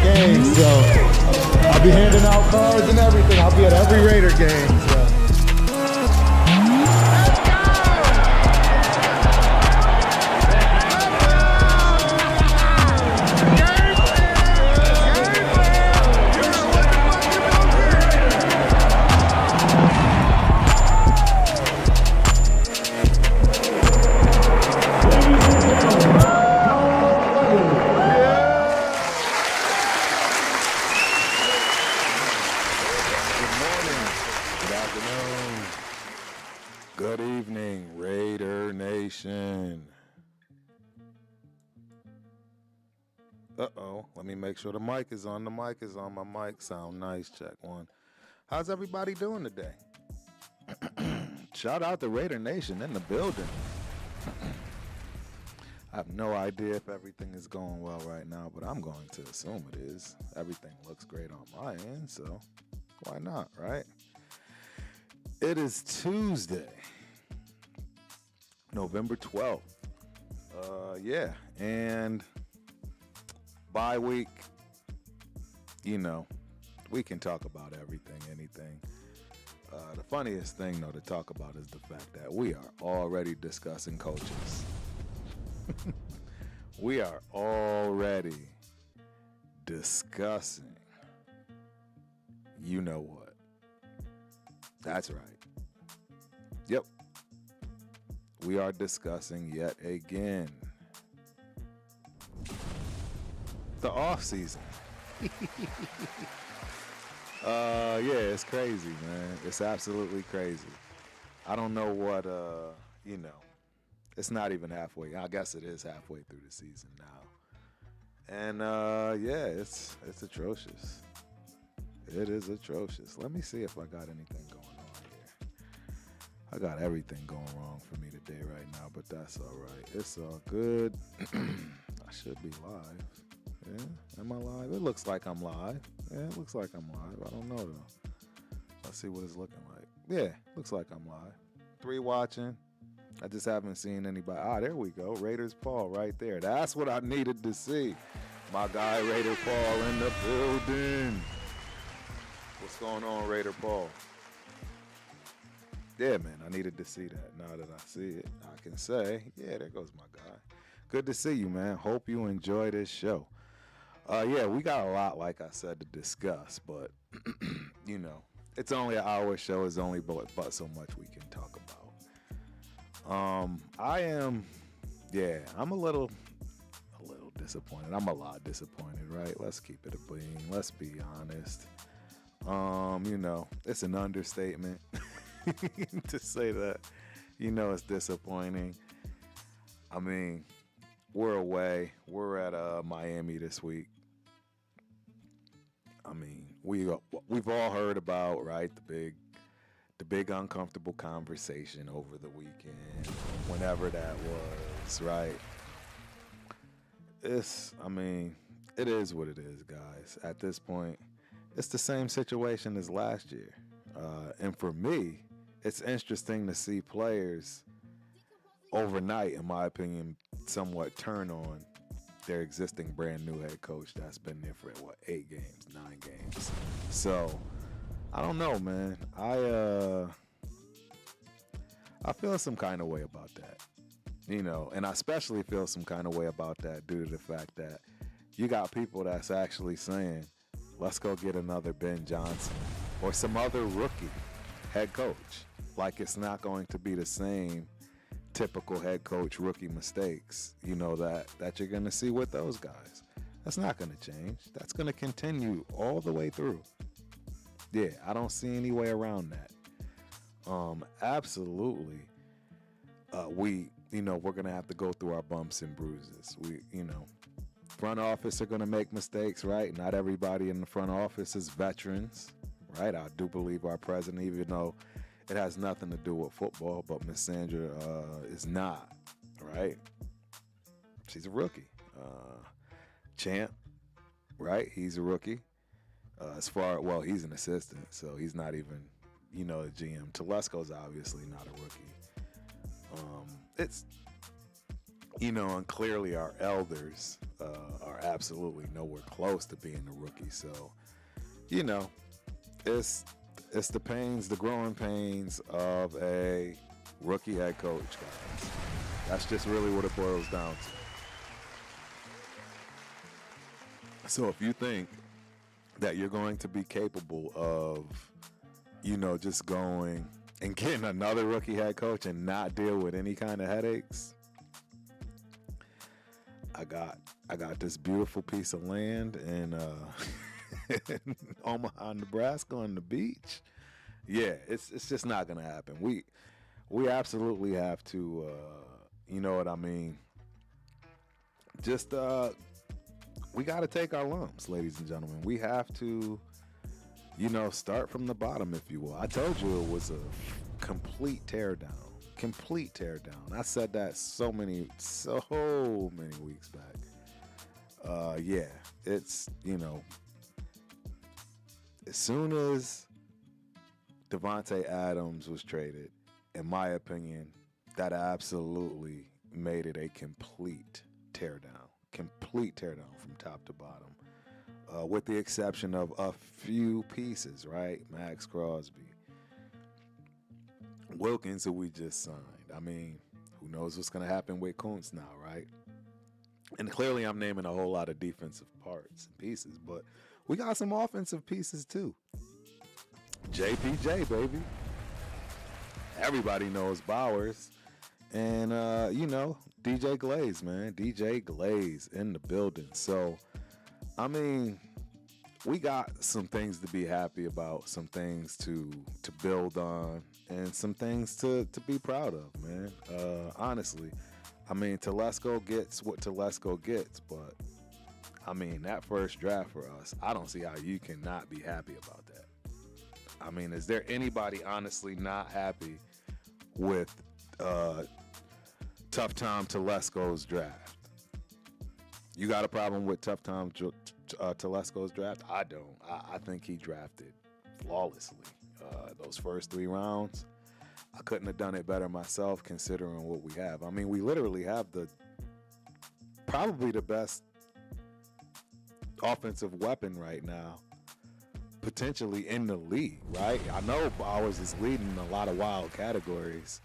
game, so I'll be handing out cards and everything. I'll be at every Raider game. So. Good evening, Raider Nation. Uh-oh, let me make sure the mic is on. The mic is on. My mic sound nice. Check one. How's everybody doing today? Shout out to Raider Nation in the building. I have no idea if everything is going well right now, but I'm going to assume it is. Everything looks great on my end, so why not, right? It is Tuesday, November 12th. Yeah, and bye week, you know, we can talk about everything, anything. The funniest thing, though, to talk about is the fact that we are already discussing coaches. We are already discussing, you know what. That's right. Yep. We are discussing yet again the offseason. Yeah, it's crazy, man. It's absolutely crazy. I don't know what, you know, it's not even halfway. I guess it is halfway through the season now. And, yeah, it's atrocious. It is atrocious. Let me see if I got anything going on here. I got everything going wrong for me today right now, but that's all right. It's all good. I should be live. Yeah, am I live? It looks like I'm live. Yeah, it looks like I'm live. I don't know, though. Let's see what it's looking like. Yeah, looks like I'm live. 3 watching. I just haven't seen anybody. Ah, there we go. Raiders Paul right there. That's what I needed to see. My guy, Raider Paul, in the building. What's going on, Raider Paul? Yeah, man, I needed to see that. Now that I see it, I can say, yeah, there goes my guy. Good to see you, man. Hope you enjoy this show. Yeah, we got a lot, like I said, to discuss, but, you know, it's only an hour show. It's only but so much we can talk about. I'm a little disappointed. I'm a lot disappointed, right? Let's keep it a bean. Let's be honest. You know, it's an understatement to say that, you know, it's disappointing. I mean, we're away. We're at Miami this week. I mean, we've all heard about, right, the big uncomfortable conversation over the weekend, whenever that was, right? It is what it is, guys. At this point, it's the same situation as last year. And for me, it's interesting to see players overnight, in my opinion, somewhat turn on their existing brand new head coach that's been there for, 8 games, 9 games. So, I don't know, man. I feel some kind of way about that. You know, and I especially feel some kind of way about that due to the fact that you got people that's actually saying, let's go get another Ben Johnson or some other rookie head coach. Like, it's not going to be the same typical head coach rookie mistakes, you know, that you're going to see with those guys. That's not going to change. That's going to continue all the way through. Yeah, I don't see any way around that. Absolutely. We're going to have to go through our bumps and bruises. Front office are going to make mistakes, right? Not everybody in the front office is veterans, right? I do believe our president, even though it has nothing to do with football, but Miss Sandra is not, right? She's a rookie. Champ, right? He's a rookie. He's an assistant, so he's not even, the GM. Telesco's obviously not a rookie. And clearly our elders are absolutely nowhere close to being a rookie. So, you know, it's the pains, the growing pains of a rookie head coach, guys. That's just really what it boils down to. So if you think that you're going to be capable of, just going and getting another rookie head coach and not deal with any kind of headaches, I got this beautiful piece of land in Omaha, Nebraska, on the beach. Yeah, it's just not gonna happen. We absolutely have to, you know what I mean? Just we got to take our lumps, ladies and gentlemen. We have to, start from the bottom, if you will. I told you it was a complete teardown. Complete teardown. I said that so many weeks back. Yeah, it's, as soon as Devontae Adams was traded, in my opinion, that absolutely made it a complete teardown from top to bottom, with the exception of a few pieces, right? Max Crosby, Wilkins, who we just signed. I mean, who knows what's going to happen with Kuntz now, right? And clearly I'm naming a whole lot of defensive parts and pieces, but we got some offensive pieces too. JPJ, baby. Everybody knows Bowers. And, DJ Glaze, man. DJ Glaze in the building. So, I mean, we got some things to be happy about, some things to build on, and some things to be proud of, man. Honestly, I mean, Telesco gets what Telesco gets, but, I mean, that first draft for us, I don't see how you cannot be happy about that. I mean, is there anybody honestly not happy with Tough Tom Telesco's draft? You got a problem with Tough Tom Telesco's draft? I don't. I think he drafted flawlessly. Those first 3 rounds, I couldn't have done it better myself considering what we have. I mean, we literally have probably the best offensive weapon right now, potentially in the league, right? I know Bowers is leading a lot of wild categories.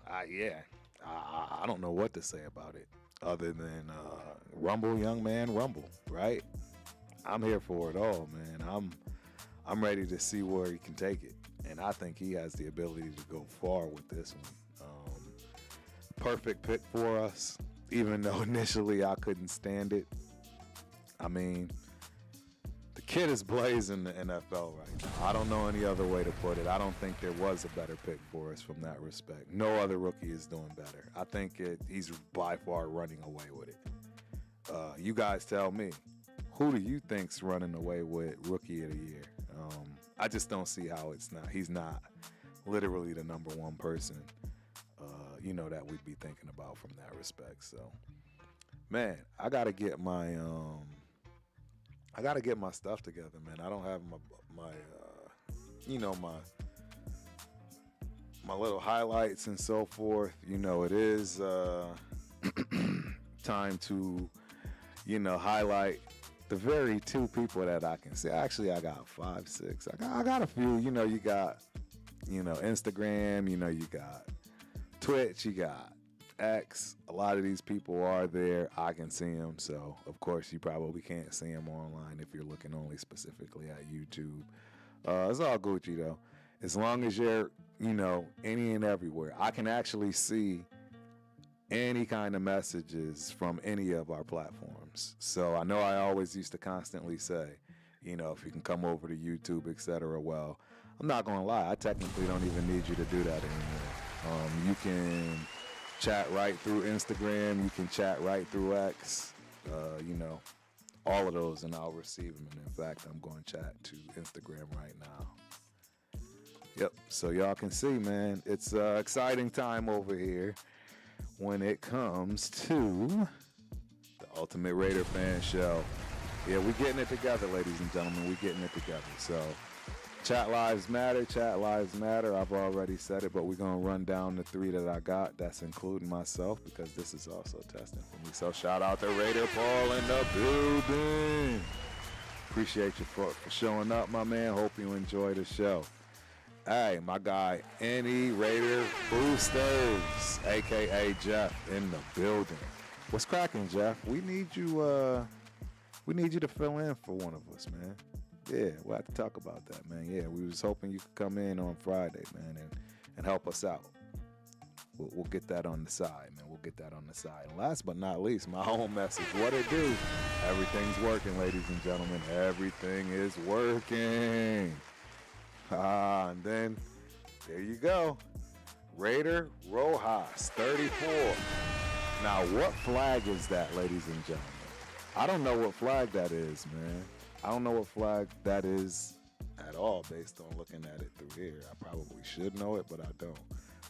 I don't know what to say about it other than rumble, young man, rumble, right? I'm here for it all, man. I'm ready to see where he can take it, and I think he has the ability to go far with this one. Perfect pick for us, even though initially I couldn't stand it. I mean, the kid is blazing the NFL right now. I don't know any other way to put it. I don't think there was a better pick for us from that respect. No other rookie is doing better. I think he's by far running away with it. You guys tell me, who do you think's running away with Rookie of the Year? I just don't see how he's not literally the number one person, that we'd be thinking about from that respect. So, man, I gotta get my stuff together, man. I don't have my little highlights and so forth. It is time to, highlight the very 2 people that I can see. Actually, I got 5, 6. I got a few. You got, Instagram. You got Twitch. You got X. A lot of these people are there. I can see them. So, of course, you probably can't see them online if you're looking only specifically at YouTube. It's all Gucci, though. As long as you're, any and everywhere, I can actually see any kind of messages from any of our platforms. So I know I always used to constantly say, if you can come over to YouTube, etc. Well, I'm not going to lie. I technically don't even need you to do that anymore. You can chat right through Instagram. You can chat right through X. All of those, and I'll receive them. And in fact, I'm going to chat to Instagram right now. Yep. So y'all can see, man, it's an exciting time over here when it comes to the Ultimate Raider Fan Show. Yeah, we're getting it together, ladies and gentlemen. We're getting it together. So Chat lives matter. Chat lives matter. I've already said it, but we're going to run down the 3 that I got. That's including myself because this is also testing for me. So shout out to Raider Paul in the building. Appreciate you for showing up, my man. Hope you enjoy the show. Hey, my guy, Any Raider Boosters, a.k.a. Jeff, in the building. What's cracking, Jeff? We need you to fill in for one of us, man. Yeah, we'll have to talk about that, man. Yeah, we was hoping you could come in on Friday, man, and help us out. We'll get that on the side, man. We'll get that on the side. And last but not least, my home message. What it do? Everything's working, ladies and gentlemen. Everything is working. And then, there you go. Raider Rojas, 34. Now, what flag is that, ladies and gentlemen? I don't know what flag that is, man. I don't know what flag that is at all based on looking at it through here. I probably should know it, but I don't.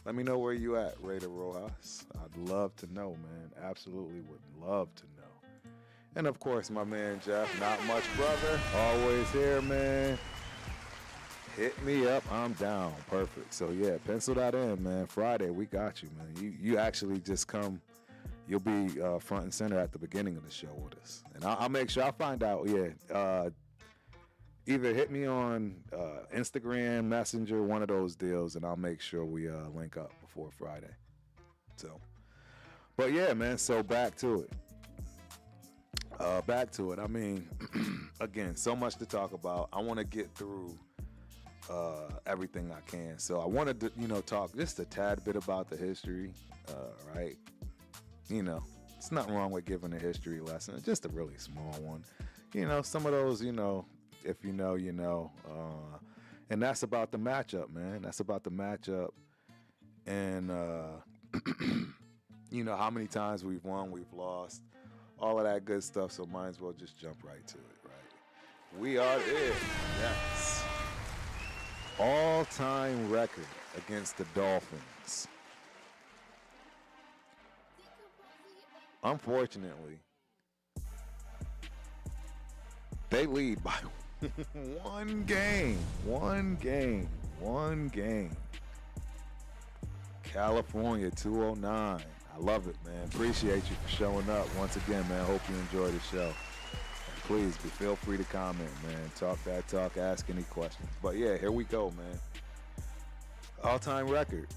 Let me know where you at, Raider Rojas. I'd love to know, man. Absolutely would love to know. And, of course, my man Jeff, not much brother. Always here, man. Hit me up. I'm down. Perfect. So, yeah, pencil that in, man. Friday, we got you, man. You actually just come. You'll be front and center at the beginning of the show with us. And I'll make sure. I'll find out, either hit me on Instagram, Messenger, one of those deals, and I'll make sure we link up before Friday. So, but, yeah, man, so back to it. I mean, again, so much to talk about. I want to get through everything I can. So I wanted to, talk just a tad bit about the history, right? It's nothing wrong with giving a history lesson, just a really small one. Some of those, if you know, you know. And that's about the matchup, man. That's about the matchup. And, how many times we've won, we've lost, all of that good stuff. So might as well just jump right to it, right? We are there. Yes. All-time record against the Dolphins. Unfortunately, they lead by one game. California 209. I love it, man. Appreciate you for showing up. Once again, man, hope you enjoy the show. Please feel free to comment, man. Talk that talk, ask any questions. But yeah, here we go, man. All-time record.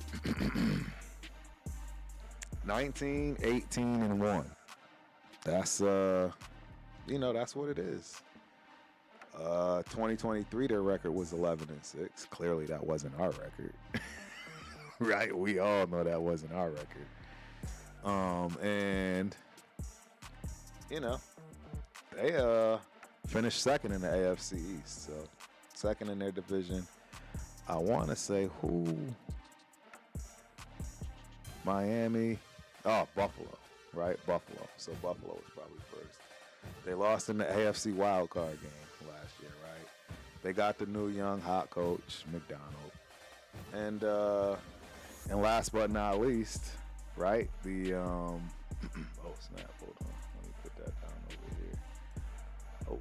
19, 18, and 1. That's that's what it is. 2023, their record was 11 and 6. Clearly, that wasn't our record, right? We all know that wasn't our record. And they finished second in the AFC East, so second in their division. I want to say who? Miami. Oh, Buffalo, right? Buffalo. So Buffalo was probably first. They lost in the AFC wildcard game last year, right? They got the new young hot coach, McDonald. And last but not least, right? The oh snap, hold on. Let me put that down over here. Oh,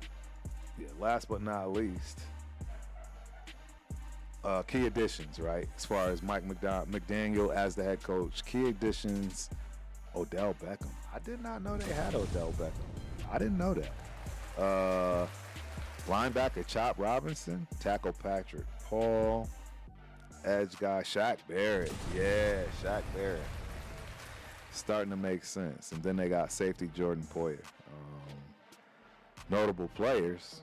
yeah, last but not least, key additions, right? As far as Mike McDaniel as the head coach, key additions, Odell Beckham. I did not know they had Odell Beckham. I didn't know that. Linebacker Chop Robinson, tackle Patrick Paul, edge guy Shaq Barrett. Yeah, Shaq Barrett. Starting to make sense. And then they got safety Jordan Poyer. Notable players,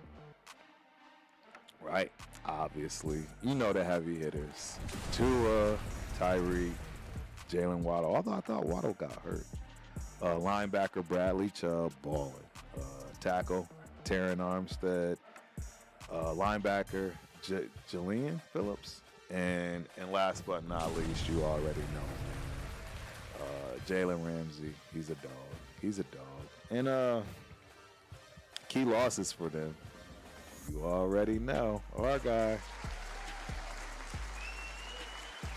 right? Obviously, the heavy hitters: Tua, Tyreek, Jalen Waddle. Although I thought Waddle got hurt. Linebacker Bradley Chubb, balling. Tackle Taron Armstead. Linebacker Julian Phillips, and last but not least, you already know, Jalen Ramsey. He's a dog. And key losses for them. You already know. Our guy.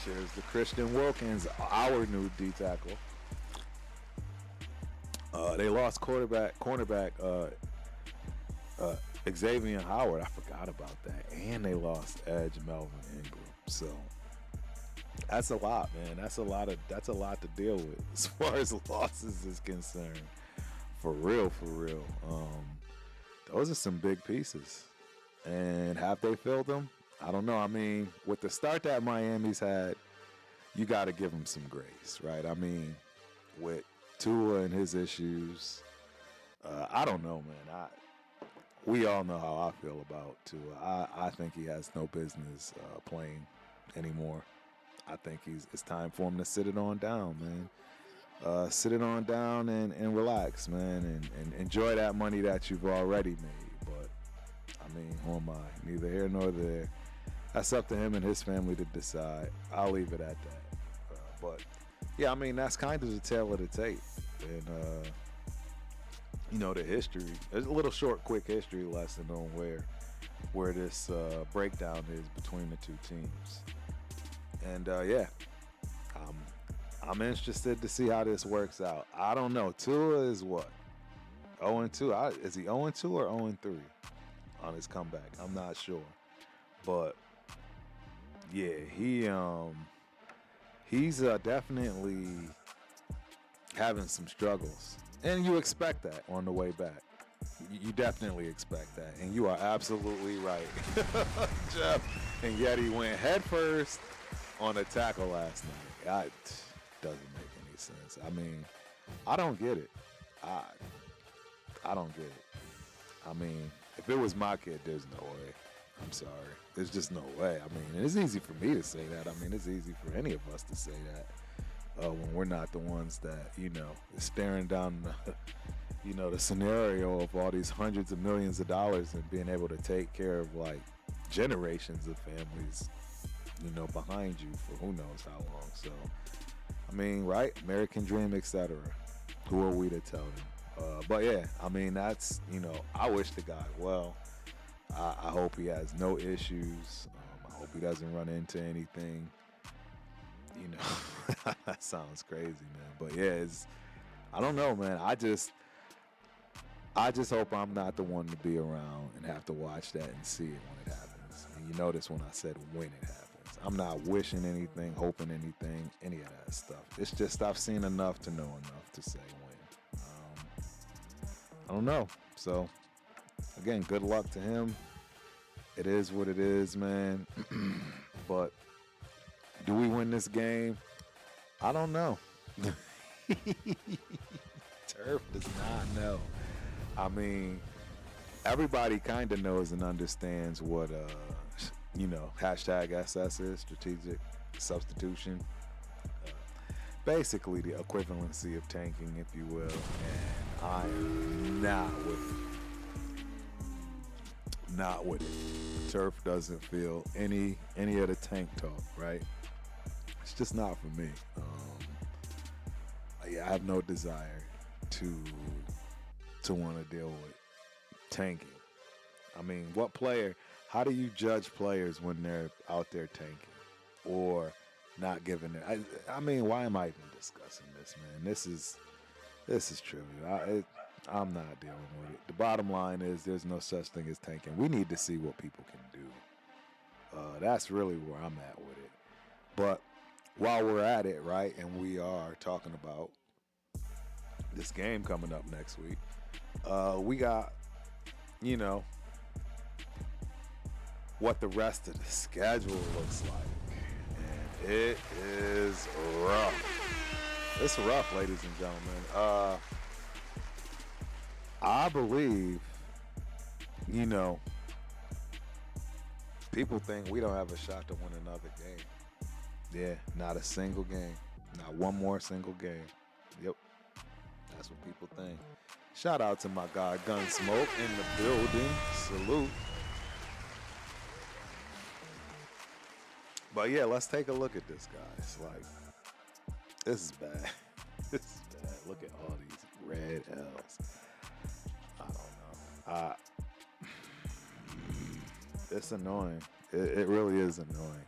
Cheers to Christian Wilkins, our new D tackle. They lost cornerback Xavier Howard, I forgot about that. And they lost Edge Melvin Ingram. So that's a lot, man. That's a lot to deal with as far as losses is concerned. For real, for real. Those are some big pieces. And have they filled them? I don't know. I mean, with the start that Miami's had, you got to give them some grace, right? I mean, with Tua and his issues, I don't know, man. We all know how I feel about Tua. I think he has no business playing anymore. I think it's time for him to sit it on down, man. Sit it on down and relax, man, and enjoy that money that you've already made. But, I mean, who am I? Neither here nor there. That's up to him and his family to decide. I'll leave it at that. But, yeah, I mean, that's kind of the tale of the tape. And, you know, the history. There's a little short, quick history lesson on where this breakdown is between the two teams. And, yeah, I'm interested to see how this works out. I don't know. Tua is what? 0-2? Is he 0-2 or 0-3 on his comeback? I'm not sure. But, yeah, he's definitely having some struggles. And you expect that on the way back. You definitely expect that. And you are absolutely right, Jeff. And yet he went headfirst on a tackle last night. Doesn't make any sense. I mean, I don't get it. I don't get it. I mean, if it was my kid, there's no way. I'm sorry. There's just no way. I mean, and it's easy for me to say that. I mean, it's easy for any of us to say that when we're not the ones that, you know, is staring down the, you know, the scenario of all these hundreds of millions of dollars and being able to take care of, like, generations of families, you know, behind you for who knows how long. So, I mean, right? American dream, etc. Who are we to tell them? But, yeah, I mean, that's, you know, I wish the guy well. I hope he has no issues. I hope he doesn't run into anything. You know, that sounds crazy, man. But, yeah, I don't know, man. I just hope I'm not the one to be around and have to watch that and see it when it happens. And you notice when I said when it happens. I'm not wishing anything, hoping anything, any of that stuff. It's just I've seen enough to know enough to say when. I don't know. So, again, good luck to him. It is what it is, man. But do we win this game? I don't know. Turf does not know. I mean, everybody kind of knows and understands what, you know, #SS is, strategic substitution. Basically the equivalency of tanking, if you will. And I am not with it. Not with it. Turf doesn't feel any of the tank talk, right? It's just not for me. Yeah, I have no desire to want to deal with tanking. I mean, what player? How do you judge players when they're out there tanking or not giving it? I mean, why am I even discussing this, man? This is trivial. I'm not dealing with it. The bottom line is there's no such thing as tanking. We need to see what people can do. That's really where I'm at with it. But while we're at it, right, and we are talking about this game coming up next week, we got, you know, what the rest of the schedule looks like. And it is rough. It's rough, ladies and gentlemen. I believe, you know, people think we don't have a shot to win another game. Yeah, not a single game. Not one more single game. Yep. That's what people think. Shout out to my guy Gunsmoke in the building. Salute. But yeah, let's take a look at this, guys. Like, this is bad. This is bad. Look at all these red L's. I don't know. It's annoying. It really is annoying.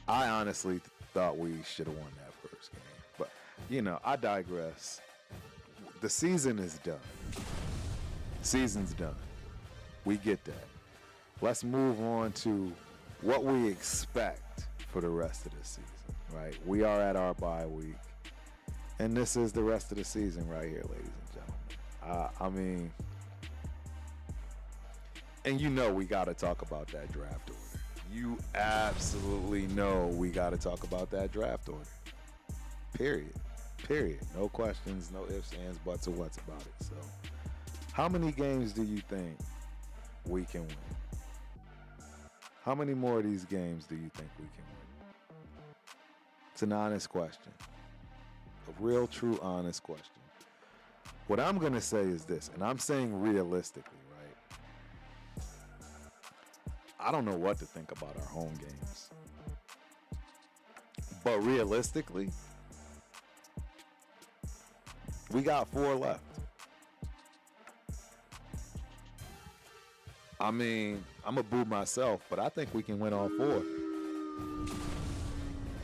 I honestly thought we should have won that first game. But, you know, I digress. The season is done. Season's done. We get that. Let's move on to what we expect for the rest of the season, right? We are at our bye week, and this is the rest of the season right here, ladies and gentlemen. I mean, and you know we got to talk about that draft order. You absolutely know we got to talk about that draft order. Period. Period. No questions, no ifs, ands, buts, or what's about it. So, how many games do you think we can win? How many more of these games do you think we can win? It's an honest question. A real, true, honest question. What I'm going to say is this, and I'm saying realistically, right? I don't know what to think about our home games. But realistically, we got 4 left. I mean, I'm going to boo myself, but I think we can win all 4.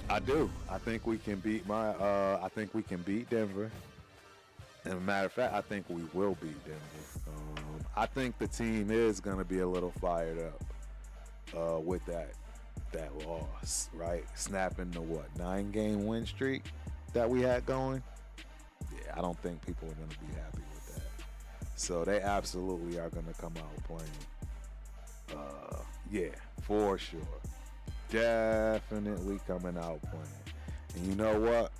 I do. I think we can beat I think we can beat Denver. And as a matter of fact, I think we will beat Denver. I think the team is going to be a little fired up with that loss, right? Snapping the 9-game win streak that we had going. Yeah, I don't think people are going to be happy with that. So they absolutely are going to come out playing. Yeah, for sure. Definitely coming out playing. And you know what?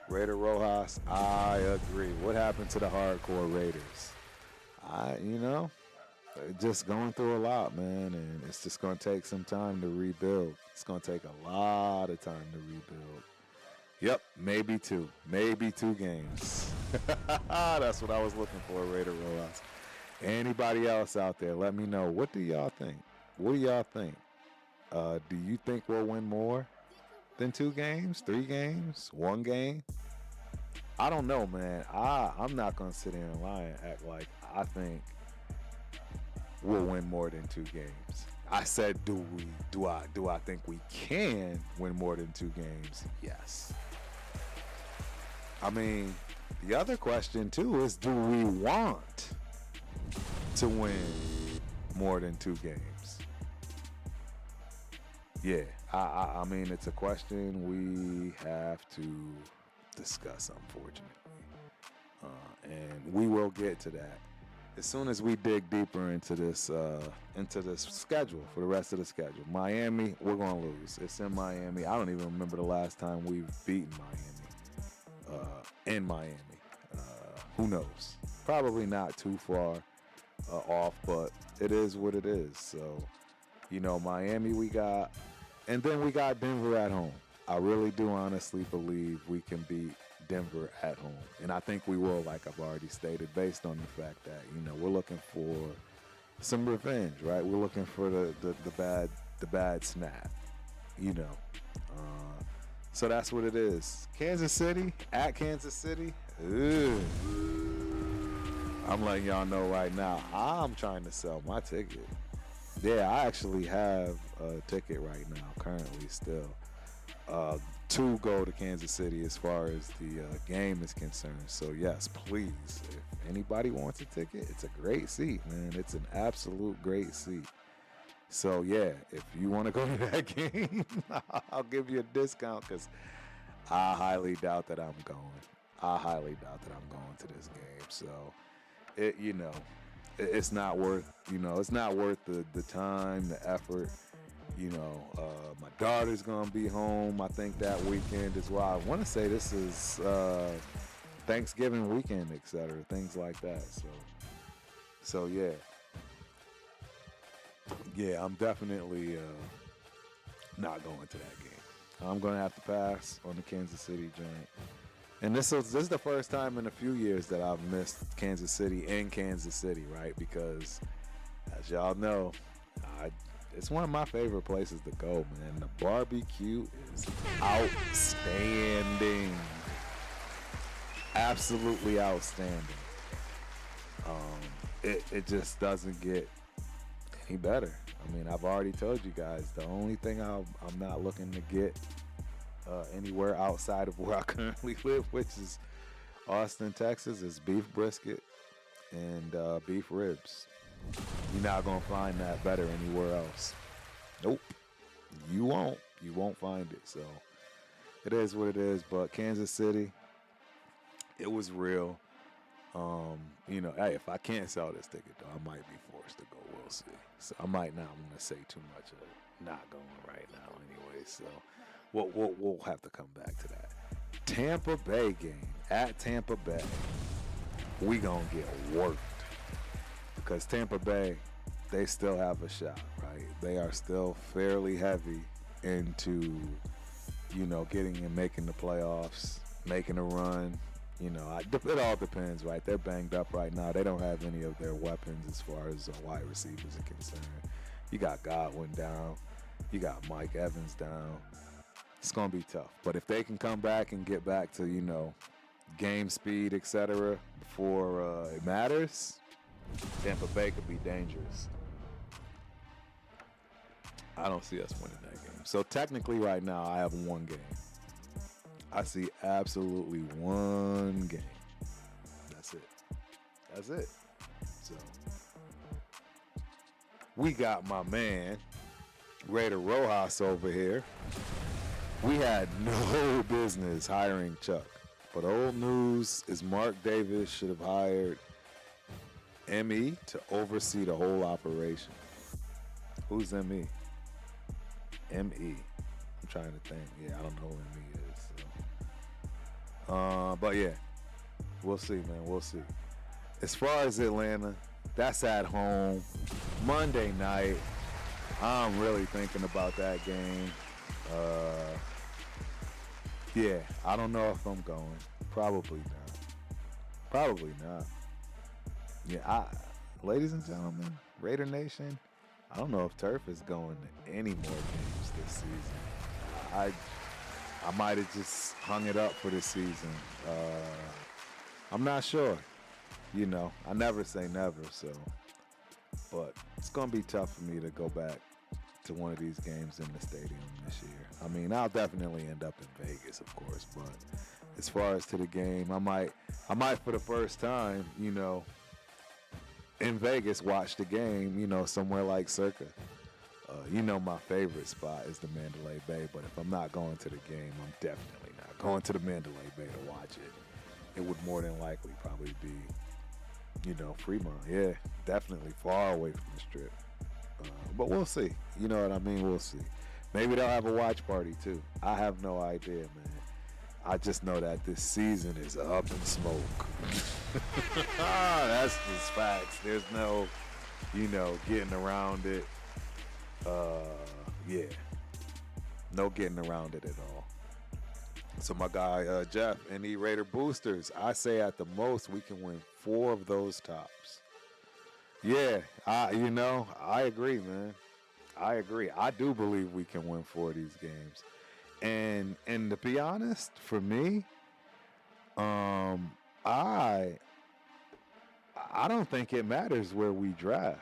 Raider Rojas, I agree. What happened to the hardcore Raiders? Just going through a lot, man, and it's just going to take some time to rebuild. It's going to take a lot of time to rebuild. Yep, maybe 2 games. That's what I was looking for, Raider Rojas. Anybody else out there, let me know. What do y'all think? What do y'all think? Do you think we'll win more than 2 games, 3 games, 1 game? I don't know, man. I'm not gonna sit here and lie and act like I think we'll win more than 2 games. I said, do I think we can win more than 2 games? Yes. I mean, the other question too is, do we want to win more than 2 games? Yeah, I mean, it's a question we have to discuss, unfortunately. And we will get to that as soon as we dig deeper into this schedule for the rest of the schedule. Miami, we're going to lose. It's in Miami. I don't even remember the last time we've beaten Miami. In Miami. Who knows? Probably not too far off, but it is what it is. So, Miami we got, and then we got Denver at home. I really do honestly believe we can beat Denver at home. And I think we will, like I've already stated, based on the fact that, we're looking for some revenge, right? We're looking for the bad snap, So that's what it is. Kansas City, at Kansas City, ugh. I'm letting y'all know right now, I'm trying to sell my ticket. Yeah, I actually have a ticket right now, currently still, to go to Kansas City as far as the game is concerned. So, yes, please, if anybody wants a ticket, it's a great seat, man. It's an absolute great seat. So, yeah, if you want to go to that game, I'll give you a discount because I highly doubt that I'm going. To this game. So, it's not worth, it's not worth the time, the effort. My daughter's going to be home, I think, that weekend as well. I want to say this is Thanksgiving weekend, etc., things like that. So yeah. Yeah, I'm definitely not going to that game. I'm going to have to pass on the Kansas City joint. And this is the first time in a few years that I've missed Kansas City in Kansas City, right? Because, as y'all know, it's one of my favorite places to go, man. The barbecue is outstanding. Absolutely outstanding. It just doesn't get any better. I mean, I've already told you guys, the only thing I'm not looking to get anywhere outside of where I currently live, which is Austin, Texas, is beef brisket and beef ribs. You're not going to find that better anywhere else. Nope. You won't. You won't find it. So it is what it is. But Kansas City, it was real. Hey, if I can't sell this ticket, though, I might be forced to go. We'll see. So I might not want to say too much of not going right now anyway. So we'll have to come back to that. Tampa Bay game at Tampa Bay. We going to get worked. Because Tampa Bay, they still have a shot, right? They are still fairly heavy into, getting and making the playoffs, making a run. It all depends, right? They're banged up right now. They don't have any of their weapons as far as wide receivers are concerned. You got Godwin down. You got Mike Evans down. It's going to be tough. But if they can come back and get back to, game speed, etc., before it matters, Tampa Bay could be dangerous. I don't see us winning that game. So technically right now I have one game. I see absolutely one game. That's it. That's it. So we got my man, Raider Rojas over here. We had no business hiring Chuck. But old news is Mark Davis should have hired ME to oversee the whole operation. Who's ME? ME. I'm trying to think. Yeah, I don't know who ME is. So. But yeah, we'll see, man. We'll see. As far as Atlanta, that's at home. Monday night. I'm really thinking about that game. Yeah, I don't know if I'm going. Probably not. Probably not. Yeah, ladies and gentlemen, Raider Nation, I don't know if Turf is going to any more games this season. I might have just hung it up for this season. I'm not sure. I never say never, so. But it's going to be tough for me to go back to one of these games in the stadium this year. I mean, I'll definitely end up in Vegas, of course, but as far as to the game, I might for the first time, in Vegas watch the game, somewhere like Circa. My favorite spot is the Mandalay Bay, but if I'm not going to the game, I'm definitely not going to the Mandalay Bay to watch it. It would more than likely probably be, Fremont. Yeah, definitely far away from the Strip. But we'll see. You know what I mean? We'll see. Maybe they'll have a watch party too. I have no idea, man. I just know that this season is up in smoke. That's just facts. There's no, getting around it. Yeah. No getting around it at all. So my guy, Jeff, any Raider boosters, I say at the most we can win 4 of those tops. Yeah, I agree, man. I agree. I do believe we can win 4 of these games. And to be honest, for me, I don't think it matters where we draft.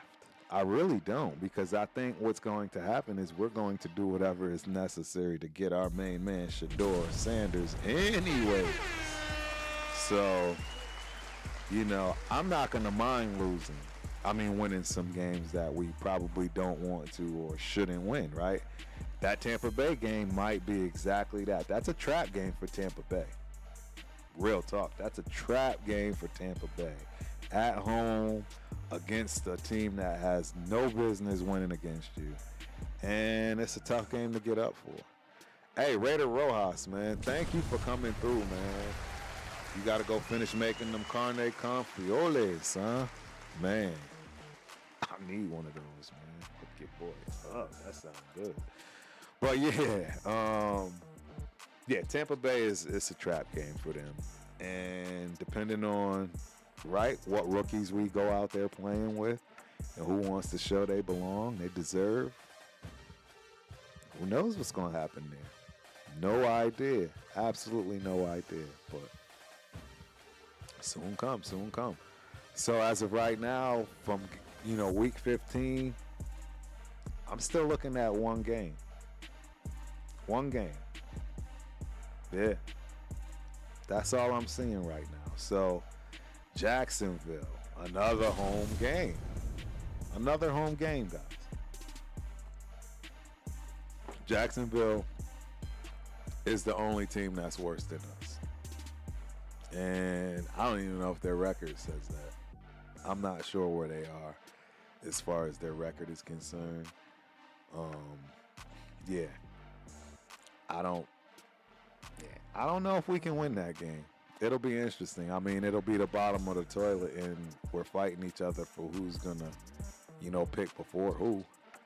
I really don't, because I think what's going to happen is we're going to do whatever is necessary to get our main man, Shedeur Sanders, anyway. So, I'm not going to mind losing. I mean, winning some games that we probably don't want to or shouldn't win, right? That Tampa Bay game might be exactly that. That's a trap game for Tampa Bay. Real talk. That's a trap game for Tampa Bay. At home against a team that has no business winning against you. And it's a tough game to get up for. Hey, Raider Rojas, man, thank you for coming through, man. You got to go finish making them carne confrioles, huh? Man, I need one of those, man. Hook your boy up. That sounds good. But yeah, Tampa Bay it's a trap game for them. And depending on, what rookies we go out there playing with and who wants to show they belong, they deserve, who knows what's going to happen there. No idea. Absolutely no idea. But soon come. So as of right now, from, week 15, I'm still looking at one game. One game. Yeah. That's all I'm seeing right now. So, Jacksonville, another home game. Another home game, guys. Jacksonville is the only team that's worse than us. And I don't even know if their record says that. I'm not sure where they are as far as their record is concerned. Yeah. I don't know if we can win that game. It'll be interesting. I mean, it'll be the bottom of the toilet, and we're fighting each other for who's gonna, pick before who.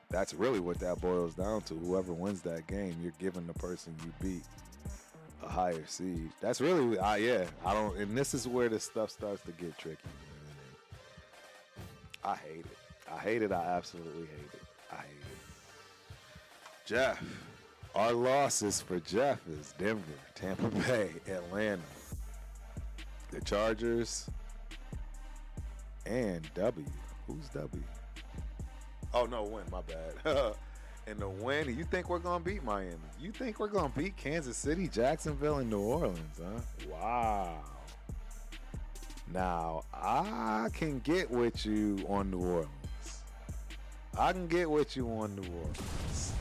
That's really what that boils down to. Whoever wins that game, you're giving the person you beat a higher seed. That's really, and this is where this stuff starts to get tricky, man. I hate it. I hate it. I absolutely hate it. I hate it. Jeff, our losses for Jeff is Denver, Tampa Bay, Atlanta, the Chargers, and W. Who's W? Oh, no, win. My bad. And the win, you think we're going to beat Miami? You think we're going to beat Kansas City, Jacksonville, and New Orleans, huh? Wow. Now, I can get with you on New Orleans. I can get with you on New Orleans.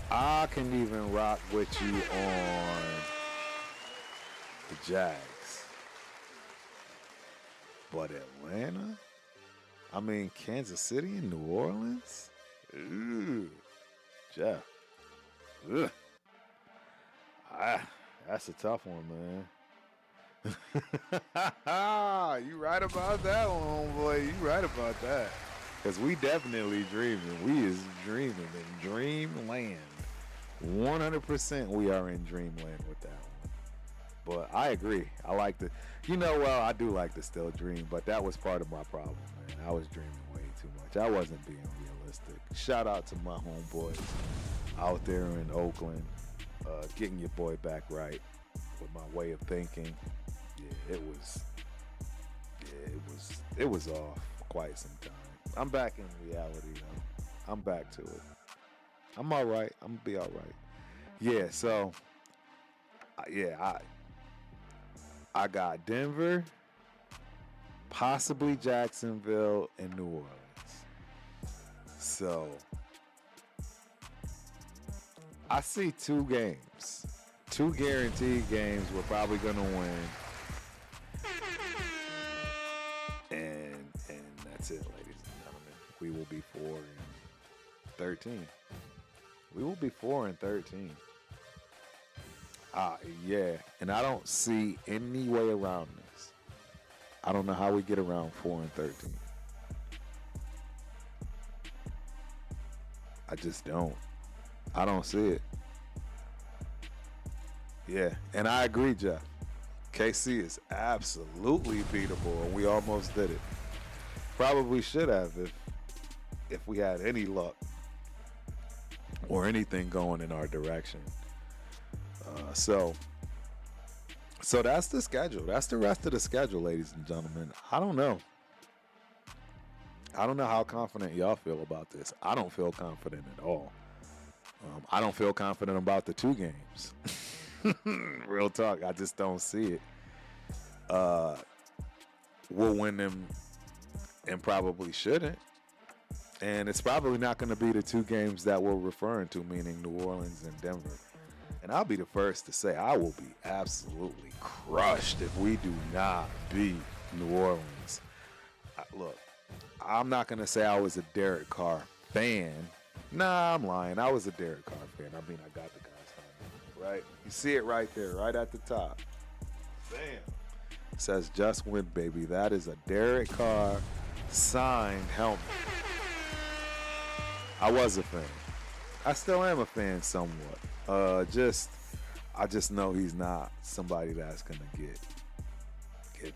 I can even rock with you on the Jags. But Atlanta? I mean, Kansas City and New Orleans? Ooh, Jeff. Ugh. That's a tough one, man. You right about that one, homeboy. You right about that. Because we definitely dreaming. We is dreaming in dreamland. 100% we are in dreamland with that one. But I agree. I like to, I do like to still dream, but that was part of my problem, man. I was dreaming way too much. I wasn't being realistic. Shout out to my homeboys out there in Oakland, getting your boy back right with my way of thinking. Yeah, it was off for quite some time. I'm back in reality, though. I'm back to it. I'm all right. I'm going to be all right. Yeah, so, I got Denver, possibly Jacksonville, and New Orleans. So, I see 2 games. 2 guaranteed games we're probably going to win. And that's it, ladies and gentlemen. We will be 4-13. We will be 4-13. Yeah, and I don't see any way around this. I don't know how we get around 4-13. I just don't. I don't see it. Yeah, and I agree, Jeff. KC is absolutely beatable, and we almost did it. Probably should have if we had any luck or anything going in our direction. So that's the schedule. That's the rest of the schedule, ladies and gentlemen. I don't know. I don't know how confident y'all feel about this. I don't feel confident at all. I don't feel confident about the 2 games. Real talk. I just don't see it. We'll win them and probably shouldn't. And it's probably not going to be the 2 games that we're referring to, meaning New Orleans and Denver. And I'll be the first to say I will be absolutely crushed if we do not beat New Orleans. Look, I'm not going to say I was a Derek Carr fan. Nah, I'm lying. I was a Derek Carr fan. I mean, I got the guy's helmet, right? You see it right there, right at the top. Bam. It says, just win, baby. That is a Derek Carr signed helmet. I was a fan. I still am a fan somewhat. I just know he's not somebody that's gonna get there.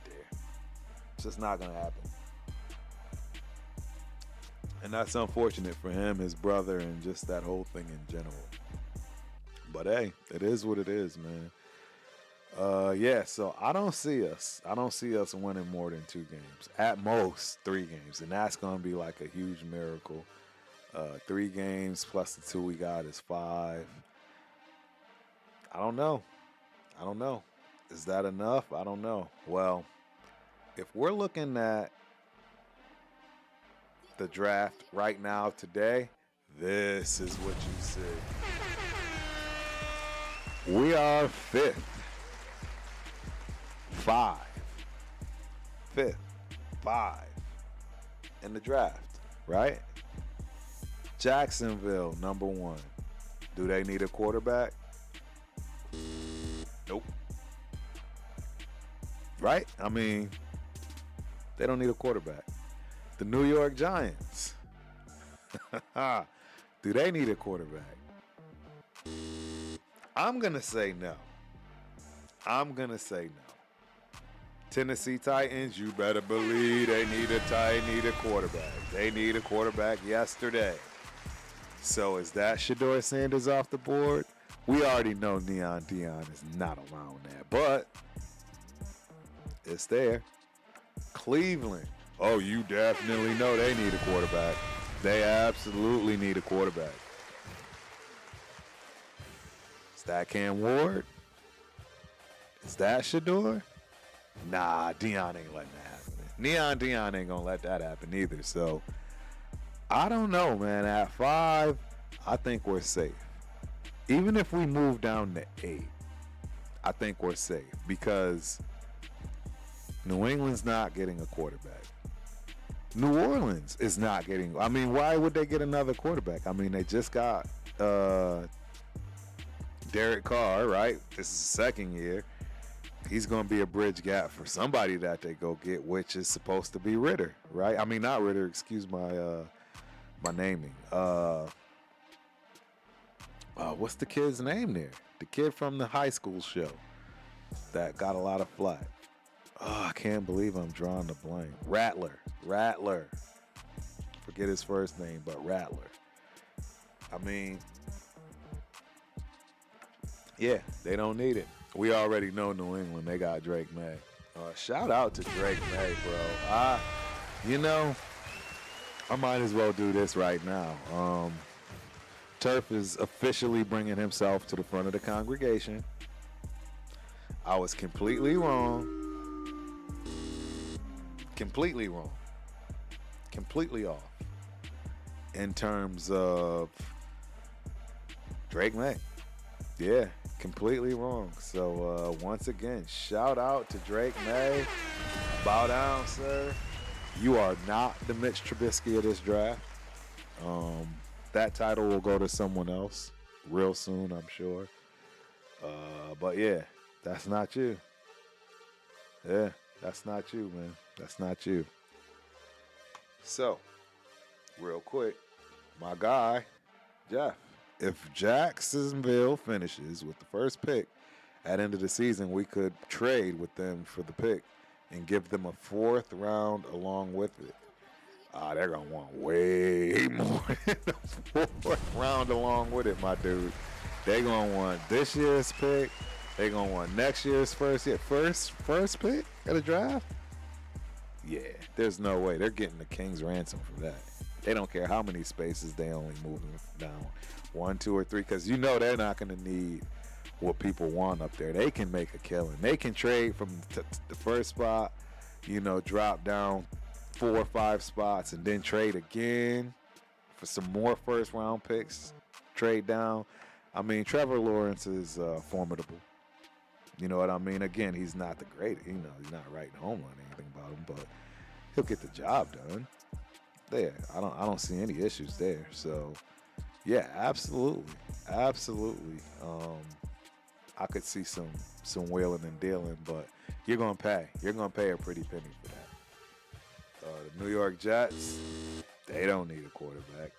It's just not gonna happen. And that's unfortunate for him, his brother, and just that whole thing in general. But hey, it is what it is, man. So I don't see us winning more than 2 games. At most 3 games. And that's gonna be like a huge miracle. 3 games plus the 2 we got is 5. I don't know. Is that enough? I don't know. Well, if we're looking at the draft right now today, this is what you see. We are fifth. Fifth. In the draft, right? Jacksonville, number 1. Do they need a quarterback? Nope. Right? I mean, they don't need a quarterback. The New York Giants. Do they need a quarterback? I'm going to say no. Tennessee Titans, you better believe they need a quarterback. They need a quarterback yesterday. So is that Shedeur Sanders off the board? We already know Neon Dion is not allowing that, but it's there. Cleveland. Oh, you definitely know they need a quarterback. They absolutely need a quarterback. Is that Cam Ward? Is that Shedeur? Nah, Dion ain't letting that happen. Neon Dion ain't gonna let that happen either. So I don't know, man. At 5, I think we're safe. Even if we move down to 8, I think we're safe because New England's not getting a quarterback. New Orleans is not getting. I mean, why would they get another quarterback? I mean, they just got Derek Carr, right? This is the second year. He's going to be a bridge gap for somebody that they go get, which is supposed to be Ritter, right? I mean, not Ritter. Excuse my naming. What's the kid's name there? The kid from the high school show that got a lot of flack. Oh, I can't believe I'm drawing the blank. Rattler. Forget his first name, but Rattler. I mean, yeah, they don't need it. We already know New England. They got Drake May. Shout out to Drake May, bro. I might as well do this right now. Turf is officially bringing himself to the front of the congregation. I was completely wrong. Completely off in terms of Drake May. Yeah, completely wrong. So once again, shout out to Drake May. Bow down, sir. You are not the Mitch Trubisky of this draft. That title will go to someone else real soon, I'm sure. But yeah, that's not you. Yeah, that's not you, man. That's not you. So, real quick, my guy, Jeff. If Jacksonville finishes with the first pick at end of the season, we could trade with them for the pick and give them a 4th round along with it. They're going to want way more than the 4th round along with it, my dude. They're going to want this year's pick. They're going to want next year's first pick at a draft? Yeah, there's no way. They're getting the king's ransom for that. They don't care how many spaces they only move down. 1, 2, or 3, because they're not going to need what people want up there. They can make a killing. They can trade from the first spot, drop down 4 or 5 spots, and then trade again for some more first-round picks, trade down. I mean, Trevor Lawrence is formidable. You know what I mean? Again, he's not the greatest. He's not writing home on anything about him, but he'll get the job done. There, I don't see any issues there. So, yeah, absolutely. I could see some wheeling and dealing, but you're gonna pay. You're gonna pay a pretty penny for that. The New York Jets, they don't need a quarterback,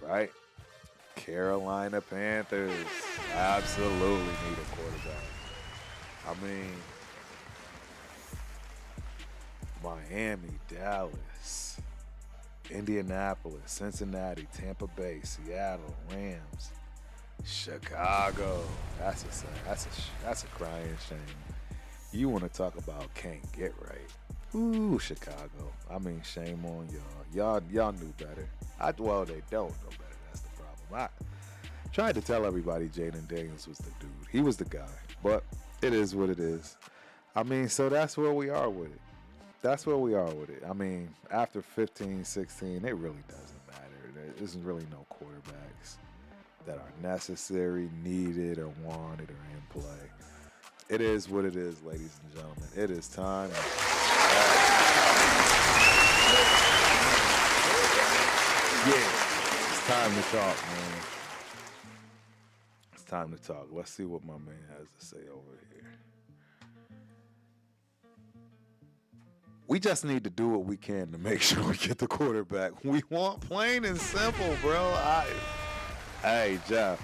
right? Carolina Panthers absolutely need a quarterback. I mean, Miami, Dallas, Indianapolis, Cincinnati, Tampa Bay, Seattle, Rams, Chicago. That's a crying shame. You want to talk about can't get right? Ooh, Chicago. I mean, shame on y'all. Y'all knew better. They don't know better. That's the problem. I tried to tell everybody Jaden Daniels was the dude. He was the guy. But it is what it is. I mean, so that's where we are with it. that's where we are with it. I mean, after 15, 16, it really doesn't matter. There's really no quarterbacks that are necessary, needed, or wanted, or in play. It is what it is, ladies and gentlemen. It is time. Yeah, it's time to talk, man. It's time to talk. Let's see what my man has to say over here. We just need to do what we can to make sure we get the quarterback we want, plain and simple, bro. Hey, Jeff,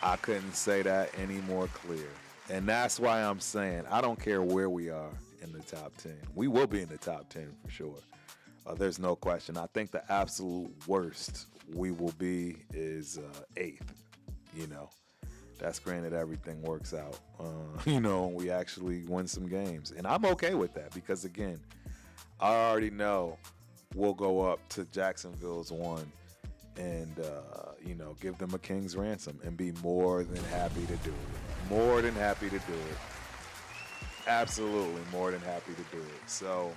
I couldn't say that any more clear. And that's why I'm saying I don't care where we are in the top 10. We will be in the top 10 for sure. There's no question. I think the absolute worst we will be is 8th, you know. That's granted everything works out, we actually win some games. And I'm okay with that because, again, I already know we'll go up to Jacksonville's 1 and, give them a king's ransom and be more than happy to do it. More than happy to do it. Absolutely more than happy to do it. So,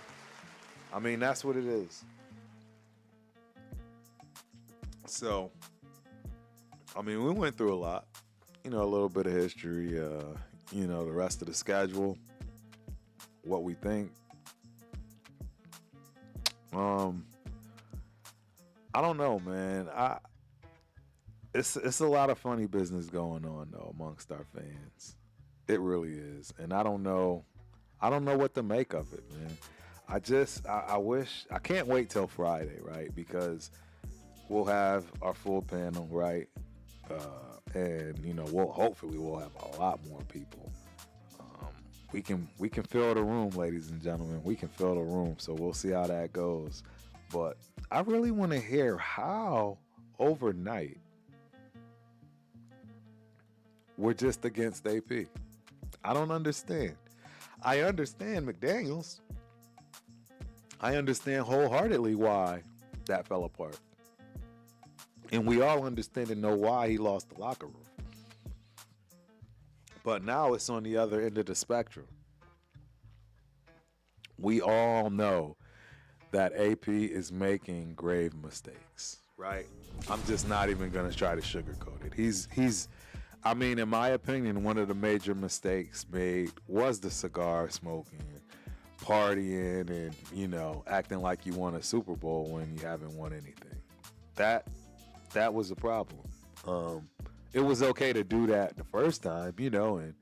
I mean, that's what it is. So, I mean, we went through a lot. A little bit of history, the rest of the schedule, what we think. I don't know, man. It's a lot of funny business going on though amongst our fans. It really is, and I don't know what to make of it, man. I wish I can't wait till Friday, right? Because we'll have our full panel, right? And hopefully we'll have a lot more people. We can fill the room, ladies and gentlemen. We can fill the room, so we'll see how that goes. But I really want to hear how overnight we're just against AP. I don't understand. I understand McDaniels. I understand wholeheartedly why that fell apart. And we all understand and know why he lost the locker room. But now it's on the other end of the spectrum. We all know that AP is making grave mistakes, right? I'm just not even going to try to sugarcoat it. He's in my opinion, one of the major mistakes made was the cigar smoking, partying, and, acting like you won a Super Bowl when you haven't won anything. That was a problem. It was okay to do that the first time, and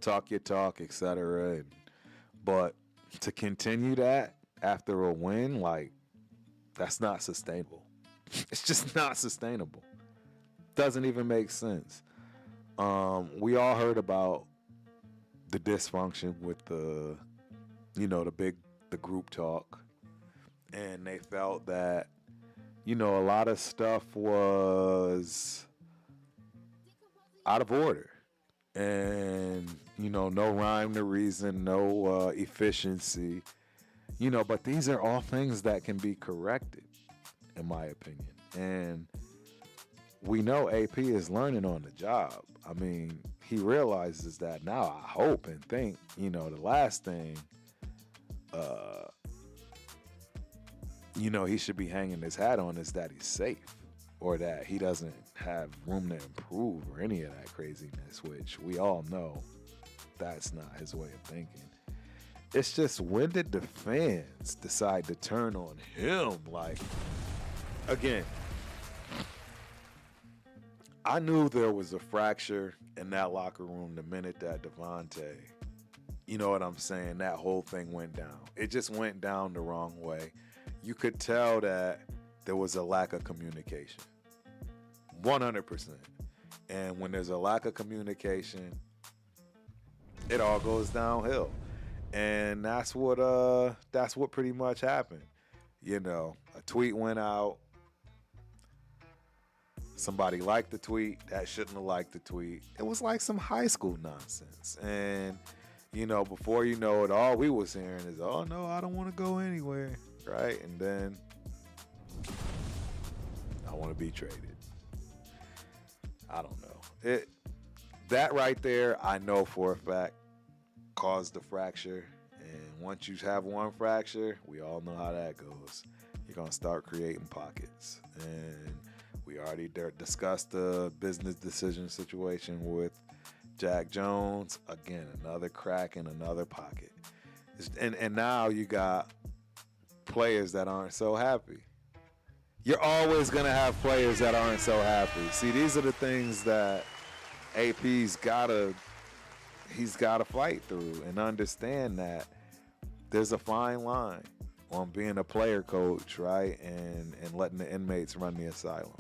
talk your talk, etc. But to continue that after a win, that's not sustainable. It's just not sustainable. Doesn't even make sense. We all heard about the dysfunction with the group talk, and they felt that a lot of stuff was out of order, and no rhyme to reason, no efficiency, but these are all things that can be corrected, in my opinion. And we know AP is learning on the job. I mean, he realizes that now. I hope and think, the last thing he should be hanging his hat on is that he's safe, or that he doesn't have room to improve, or any of that craziness, which we all know that's not his way of thinking. It's just, when did the fans decide to turn on him? Again, I knew there was a fracture in that locker room the minute that Devontae, you know what I'm saying, that whole thing went down. It just went down the wrong way. You could tell that there was a lack of communication. 100%. And when there's a lack of communication, it all goes downhill. And that's what pretty much happened. A tweet went out. Somebody liked the tweet that shouldn't have liked the tweet. It was like some high school nonsense. And, before you know it, all we was hearing is, oh, no, I don't want to go anywhere. Right? And then I want to be traded. I don't know. That right there, I know for a fact, caused the fracture. And once you have one fracture, we all know how that goes. You're going to start creating pockets. And we already discussed the business decision situation with Jack Jones. Again, another crack in another pocket. And now you got players that aren't so happy. You're always going to have players that aren't so happy. See, these are the things that AP's he's got to fight through and understand that there's a fine line on being a player coach, right, and letting the inmates run the asylum.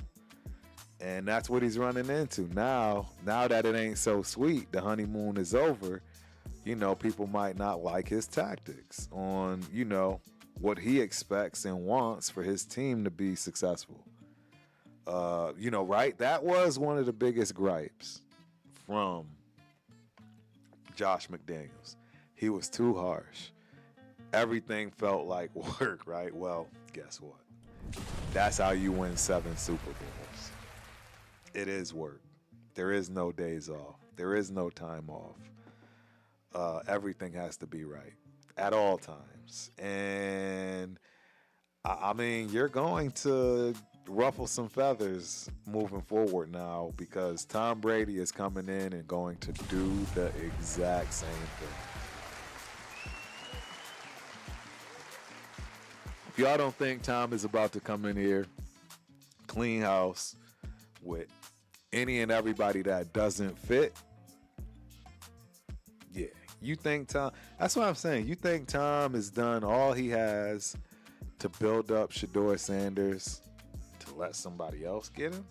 And that's what he's running into. Now that it ain't so sweet, the honeymoon is over, people might not like his tactics on, what he expects and wants for his team to be successful. Right? That was one of the biggest gripes from Josh McDaniels. He was too harsh. Everything felt like work, right? Well, guess what? That's how you win 7 Super Bowls. It is work. There is no days off. There is no time off. Everything has to be right at all times. And, I mean, you're going to ruffle some feathers moving forward now because Tom Brady is coming in and going to do the exact same thing. If y'all don't think Tom is about to come in here, clean house with any and everybody that doesn't fit, yeah, you think Tom, that's what I'm saying. You think Tom has done all he has to build up Shedeur Sanders to let somebody else get him?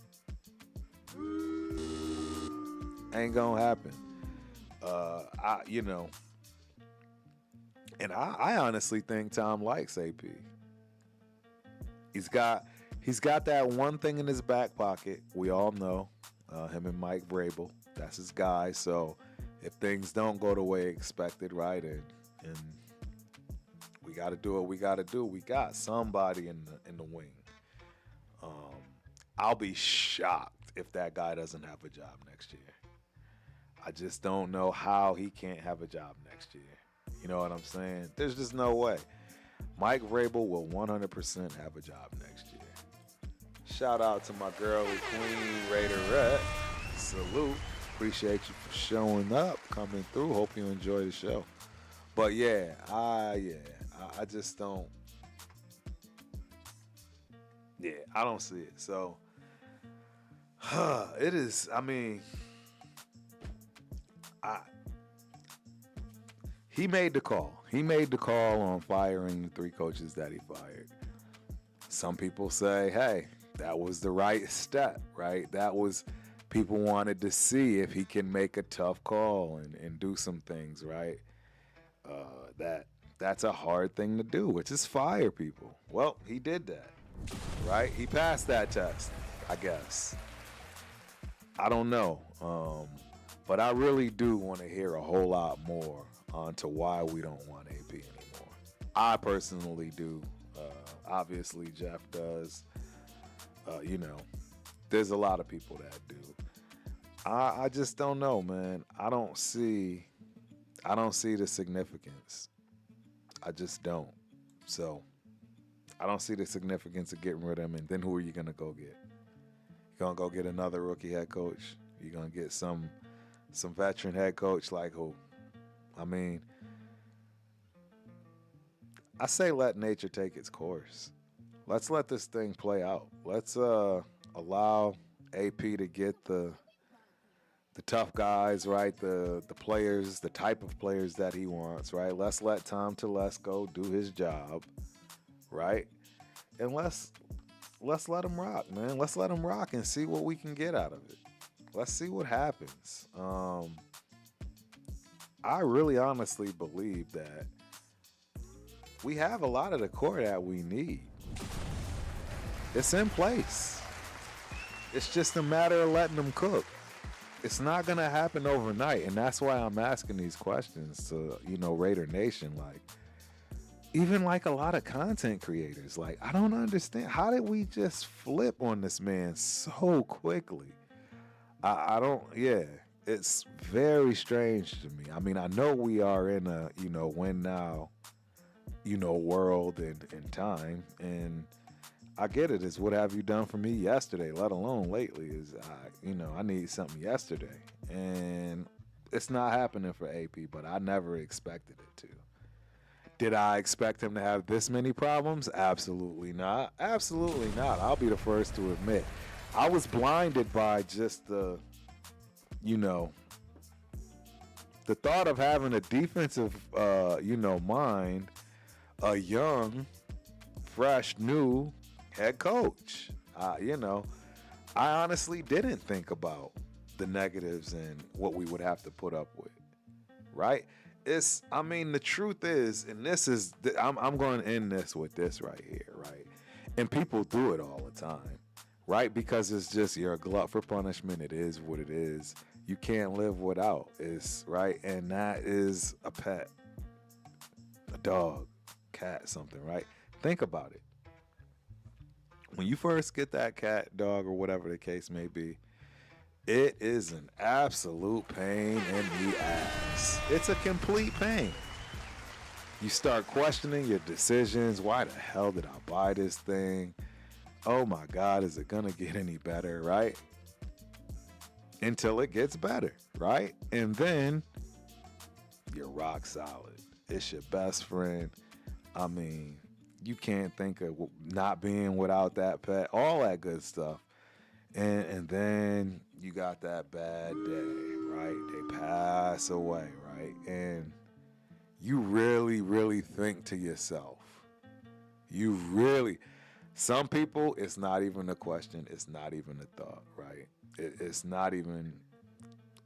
Ain't gonna happen. And I honestly think Tom likes AP. He's got that one thing in his back pocket. We all know him and Mike Vrabel. That's his guy. So if things don't go the way expected, right, and we got to do what we got to do, we got somebody in the wing. I'll be shocked if that guy doesn't have a job next year. I just don't know how he can't have a job next year. You know what I'm saying? There's just no way. Mike Vrabel will 100% have a job next year. Shout out to my girl, Queen Raiderette. Salute. Appreciate you for showing up, coming through. Hope you enjoy the show. But I just don't. Yeah, I don't see it. So, it is. I mean, he made the call. He made the call on firing the 3 coaches that he fired. Some people say, hey, that was the right step, right? That was, people wanted to see if he can make a tough call and do some things, right? That's a hard thing to do, which is fire people. Well, he did that, right? He passed that test, I guess. I don't know. But I really do want to hear a whole lot more onto why we don't want AP anymore. I personally do. Obviously, Jeff does. There's a lot of people that do. I just don't know, man. I don't see the significance. I just don't. So, I don't see the significance of getting rid of him. And then who are you going to go get? You going to go get another rookie head coach? You going to get some veteran head coach like who? I mean, I say let nature take its course. Let's let this thing play out. Let's allow AP to get the tough guys, right? The players, the type of players that he wants, right? Let's let Tom Telesco do his job, right? And let's let him rock, man. Let's let him rock and see what we can get out of it. Let's see what happens. I really honestly believe that we have a lot of the core that we need. It's in place. It's just a matter of letting them cook. It's not going to happen overnight, and that's why I'm asking these questions to, Raider Nation. Like, even like a lot of content creators, like, I don't understand. How did we just flip on this man so quickly? I don't, it's very strange to me. I mean, I know we are in a, win now world and time. And I get it. It's what have you done for me yesterday, let alone lately. I need something yesterday. And it's not happening for AP, but I never expected it to. Did I expect him to have this many problems? Absolutely not. Absolutely not. I'll be the first to admit. I was blinded by just the thought of having a defensive, mind, a young, fresh, new head coach. I honestly didn't think about the negatives and what we would have to put up with, right? The truth is, and I'm going to end this with this right here, right? And people do it all the time, right? Because it's just, you're a glut for punishment. It is what it is. You can't live without is, right? And that is a pet, a dog, cat, something, right? Think about it. When you first get that cat, dog, or whatever the case may be, it is an absolute pain in the ass. It's a complete pain. You start questioning your decisions. Why the hell did I buy this thing? Oh my God, is it gonna get any better, right? Until it gets better, right? And then you're rock solid. It's your best friend. You can't think of not being without that pet, all that good stuff. And then you got that bad day, right? They pass away, right? And you really, really think to yourself. Some people, it's not even a question. It's not even a thought, right? It's not even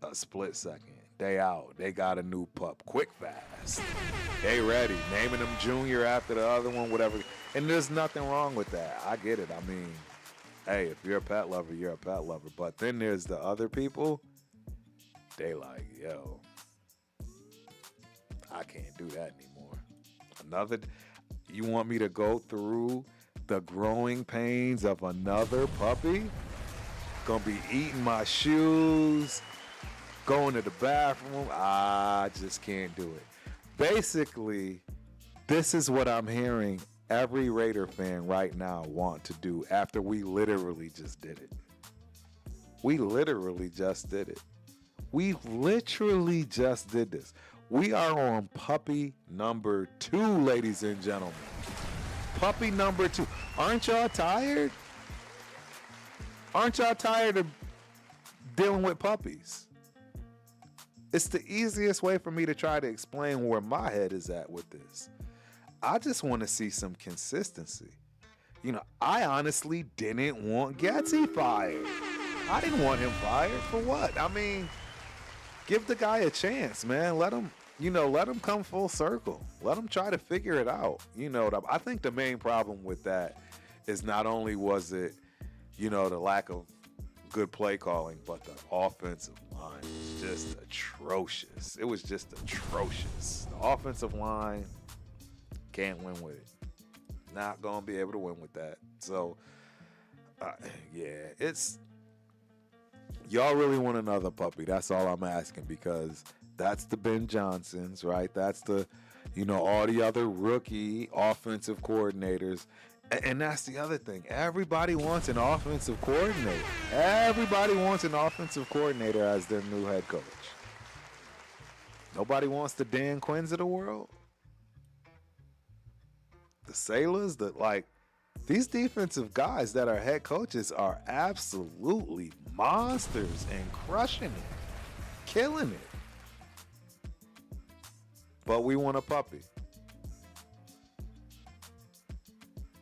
a split second. They out. They got a new pup. Quick, fast. They ready. Naming them Junior after the other one, whatever. And there's nothing wrong with that. I get it. Hey, if you're a pet lover, you're a pet lover. But then there's the other people. They like, yo, I can't do that anymore. You want me to go through the growing pains of another puppy? Gonna be eating my shoes, going to the bathroom. I just can't do it. Basically, this is what I'm hearing every Raider fan right now want to do after we literally just did it. We literally just did it. We literally just did this. We are on puppy number 2, ladies and gentlemen. Puppy number 2. Aren't y'all tired? Aren't y'all tired of dealing with puppies? It's the easiest way for me to try to explain where my head is at with this. I just want to see some consistency. I honestly didn't want Gatsby fired. I didn't want him fired for what? Give the guy a chance, man. Let him come full circle. Let him try to figure it out. I think the main problem with that is not only was it, the lack of good play calling, but the offensive line was just atrocious. It was just atrocious. The offensive line can't win with it. Not going to be able to win with that. So, y'all really want another puppy. That's all I'm asking, because that's the Ben Johnsons, right? That's the, all the other rookie offensive coordinators. And that's the other thing. Everybody wants an offensive coordinator. Everybody wants an offensive coordinator as their new head coach. Nobody wants the Dan Quinns of the world. The Sailors, these defensive guys that are head coaches are absolutely monsters and crushing it, killing it. But we want a puppy.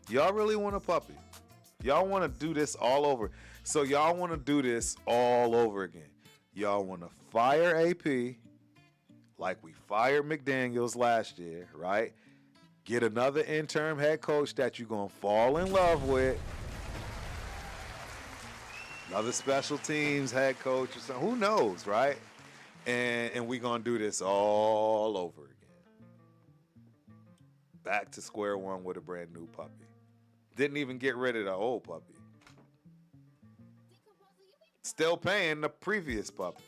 Y'all really want a puppy. Y'all want to do this all over. So y'all want to do this all over again. Y'all want to fire AP like we fired McDaniels last year, right? Get another interim head coach that you're going to fall in love with. Another special teams head coach or something. Who knows, right? And we're going to do this all over again. Back to square one with a brand new puppy. Didn't even get rid of the old puppy. Still paying the previous puppy.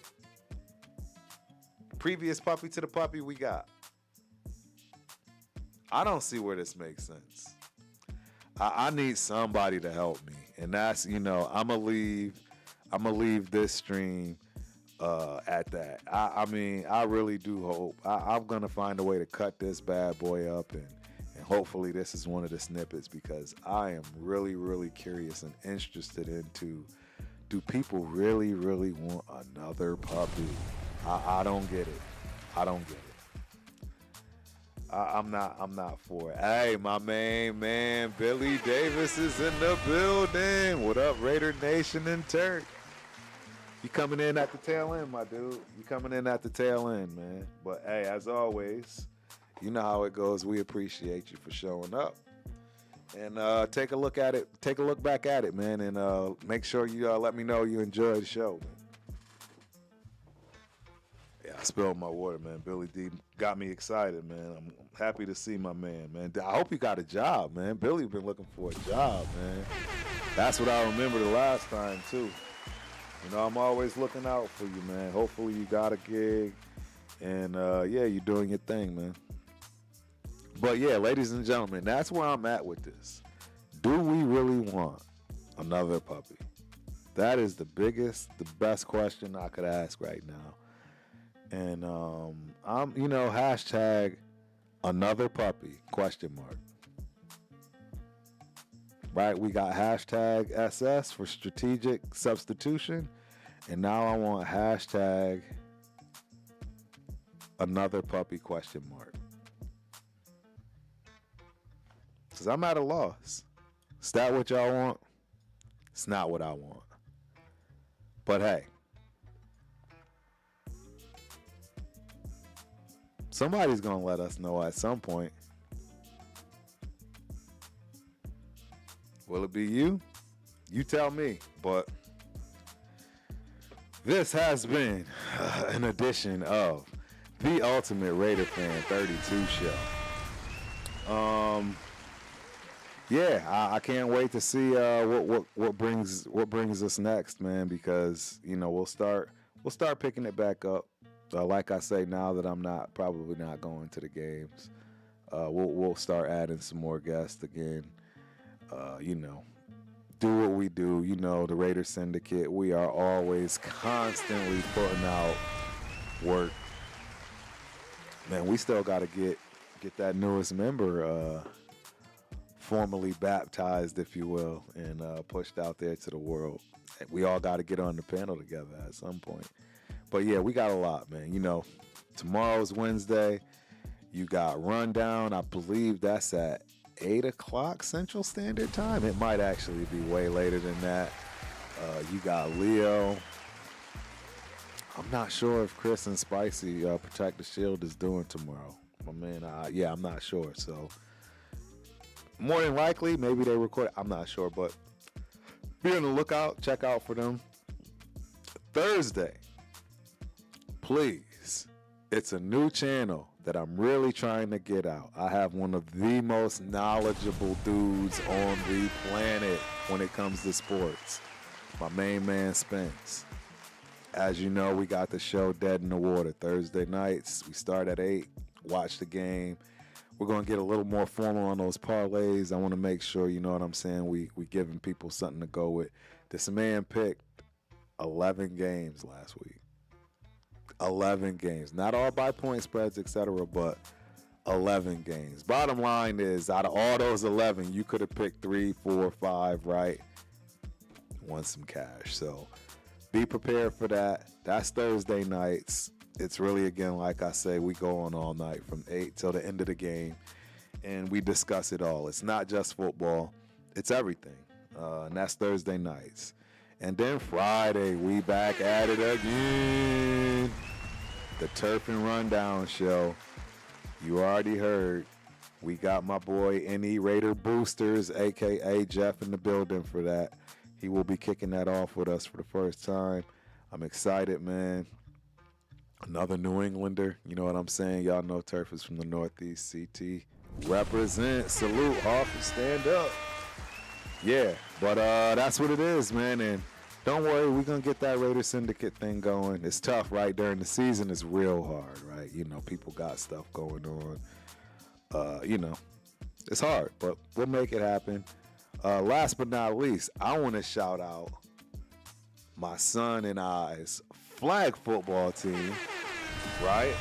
Previous puppy to the puppy we got. I don't see where this makes sense. I need somebody to help me, and that's I'm gonna leave this stream at that. I mean, I really do hope I'm gonna find a way to cut this bad boy up, and hopefully this is one of the snippets, because I am really, really curious and interested into, do people really, really want another puppy? I don't get it. I don't get it. I'm not for it. Hey, my main man, Billy Davis is in the building. What up, Raider Nation and Turk? You coming in at the tail end, my dude. You coming in at the tail end, man. But hey, as always, you know how it goes. We appreciate you for showing up. And take a look at it. Take a look back at it, man. And make sure you let me know you enjoy the show, man. Yeah, I spilled my water, man. Billy D got me excited, man. I'm happy to see my man. I hope he got a job, man. Billy been looking for a job, man. That's what I remember the last time, too. I'm always looking out for you, man. Hopefully you got a gig. And, yeah, you're doing your thing, man. But, yeah, ladies and gentlemen, that's where I'm at with this. Do we really want another puppy? That is the best question I could ask right now. And I'm, hashtag another puppy, ? Right, we got hashtag SS for strategic substitution. And now I want hashtag another puppy ? Because I'm at a loss. Is that what y'all want? It's not what I want. But hey, somebody's going to let us know at some point. Will it be you? You tell me. But this has been an edition of the Ultimate Raider Fan 32 show. Yeah, I can't wait to see what brings us next, man, because we'll start picking it back up. Like I say, now that I'm probably not going to the games, we'll start adding some more guests again. Do what we do. The Raider Syndicate, we are always constantly putting out work. Man, we still got to get that newest member formally baptized, if you will, and pushed out there to the world. We all got to get on the panel together at some point. But yeah, we got a lot, man. Tomorrow's Wednesday. You got Rundown. I believe that's at 8 o'clock Central Standard Time. It might actually be way later than that. You got Leo. I'm not sure if Chris and Spicy Protect the Shield is doing tomorrow. My man, yeah, I'm not sure. So more than likely, maybe they record. I'm not sure, but be on the lookout. Check out for them. Thursday, please. It's a new channel that I'm really trying to get out. I have one of the most knowledgeable dudes on the planet when it comes to sports. My main man, Spence. As you know, we got the show Dead in the Water Thursday nights. We start at 8, watch the game. We're going to get a little more formal on those parlays. I want to make sure, you know what I'm saying, we giving people something to go with. This man picked 11 games last week. 11 games. Not all by point spreads, etc., but 11 games. Bottom line is, out of all those 11, you could have picked 3, 4, 5, right? Won some cash. So be prepared for that. That's Thursday nights. It's really, again, like I say, we go on all night from 8 till the end of the game, and we discuss it all. It's not just football. It's everything. And that's Thursday nights. And then Friday, we back at it again. The Turf and Rundown show. You already heard. We got my boy NE Raider Boosters, a.k.a. Jeff, in the building for that. He will be kicking that off with us for the first time. I'm excited, man. Another New Englander. You know what I'm saying? Y'all know Turf is from the Northeast. CT. Represent. Salute. Hoff. Stand up. Yeah, but that's what it is, man. And don't worry, we're going to get that Raider Syndicate thing going. It's tough, right? During the season, it's real hard, right? You know, people got stuff going you know, it's hard, but we'll make it happen. Last but not least, I want to shout out my son and I's flag football team, right?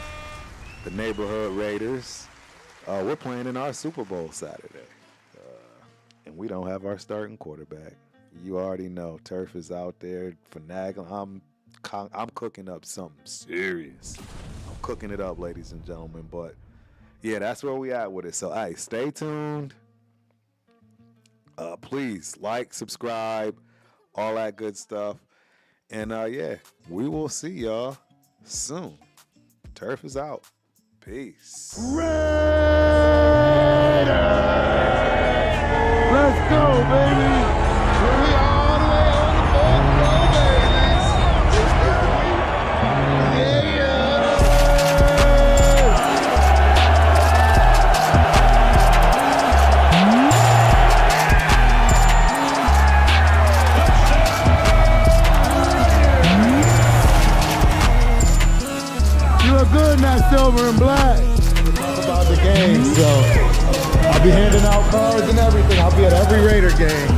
The Neighborhood Raiders. We're playing in our Super Bowl Saturday, and we don't have our starting quarterback. You already know, Turf is out there finagling. I'm cooking up something serious. I'm cooking it up, ladies and gentlemen. But yeah, that's where we at with it. So hey, stay tuned. Please like, subscribe, all that good stuff. And yeah, we will see y'all soon. Turf is out. Peace. Raiders! Let's go, baby! We all the way on the fourth row, baby! Yeah! You look good in that silver and black. About the game, so I'll be handing out cards and everything. I'll be at every Raider game.